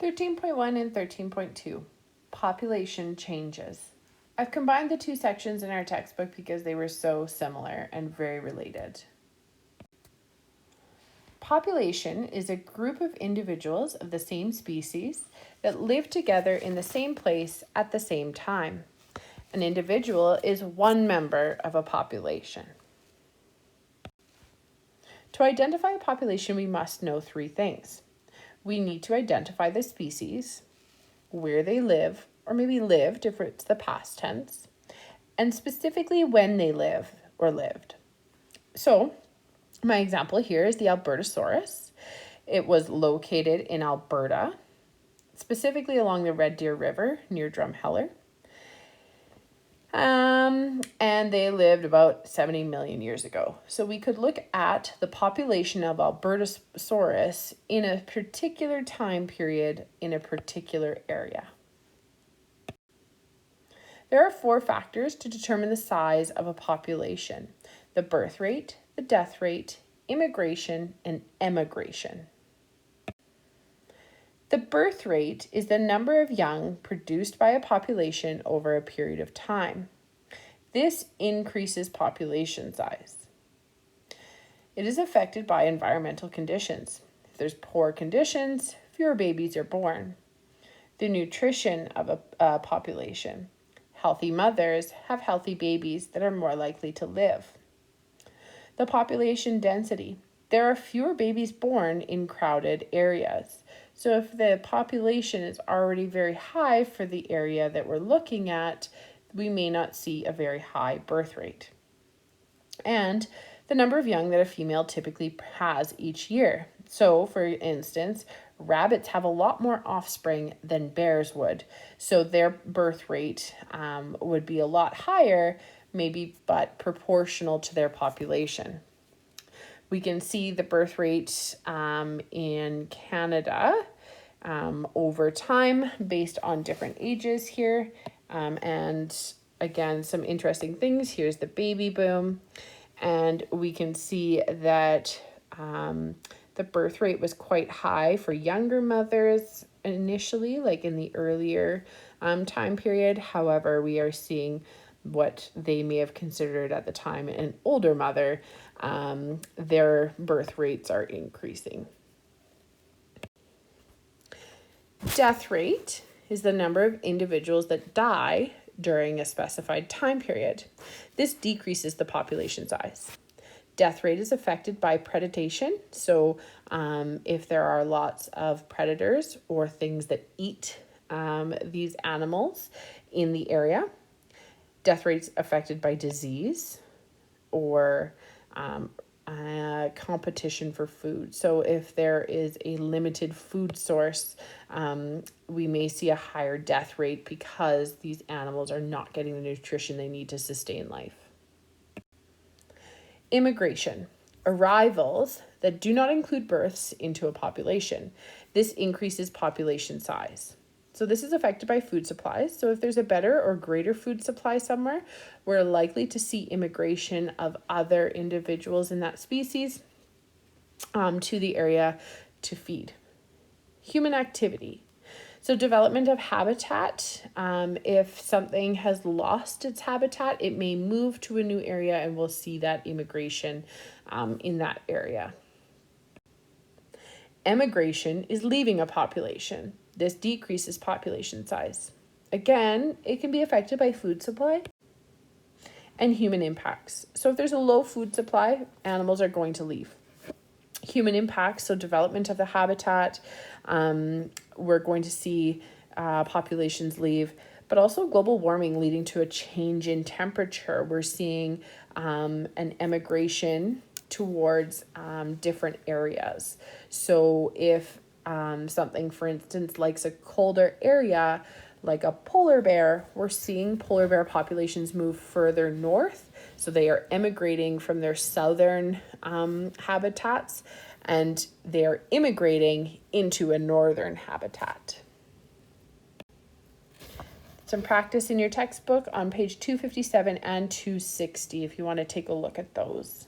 13.1 and 13.2, population changes. I've combined the two sections in our textbook because they were so similar and very related. Population is a group of individuals of the same species that live together in the same place at the same time. An individual is one member of a population. To identify a population, we must know three things. We need to identify the species, where they live, or maybe lived if it's the past tense, and specifically when they live or lived. So, my example here is the Albertosaurus. It was located in Alberta, specifically along the Red Deer River near Drumheller. And they lived about 70 million years ago. So we could look at the population of Albertosaurus in a particular time period in a particular area. There are 4 factors to determine the size of a population: the birth rate, the death rate, immigration, and emigration. The birth rate is the number of young produced by a population over a period of time. This increases population size. It is affected by environmental conditions. If there's poor conditions, fewer babies are born. The nutrition of a population. Healthy mothers have healthy babies that are more likely to live. The population density. There are fewer babies born in crowded areas. So if the population is already very high for the area that we're looking at, we may not see a very high birth rate. And the number of young that a female typically has each year. So, for instance, rabbits have a lot more offspring than bears would. So their birth rate would be a lot higher, maybe, but proportional to their population. We can see the birth rate in Canada over time based on different ages here. And again, some interesting things. Here's the baby boom. And we can see that the birth rate was quite high for younger mothers initially, like in the earlier time period. However, we are seeing what they may have considered at the time an older mother. Their birth rates are increasing. Death rate is the number of individuals that die during a specified time period. This decreases the population size. Death rate is affected by predation. So if there are lots of predators or things that eat these animals in the area. Death rate is affected by disease or competition for food. So if there is a limited food source, we may see a higher death rate because these animals are not getting the nutrition they need to sustain life. Immigration, arrivals that do not include births into a population. This increases population size. So this is affected by food supplies. So if there's a better or greater food supply somewhere, we're likely to see immigration of other individuals in that species to the area to feed. Human activity. So development of habitat. If something has lost its habitat, it may move to a new area and we'll see that immigration in that area. Emigration is leaving a population. This decreases population size. Again, it can be affected by food supply and human impacts. So if there's a low food supply, animals are going to leave. Human impacts, so development of the habitat, we're going to see populations leave, but also global warming leading to a change in temperature. We're seeing an emigration towards different areas. So if something, for instance, likes a colder area, like a polar bear, we're seeing polar bear populations move further north. So they are emigrating from their southern habitats and they are immigrating into a northern habitat. Some practice in your textbook on page 257 and 260 if you want to take a look at those.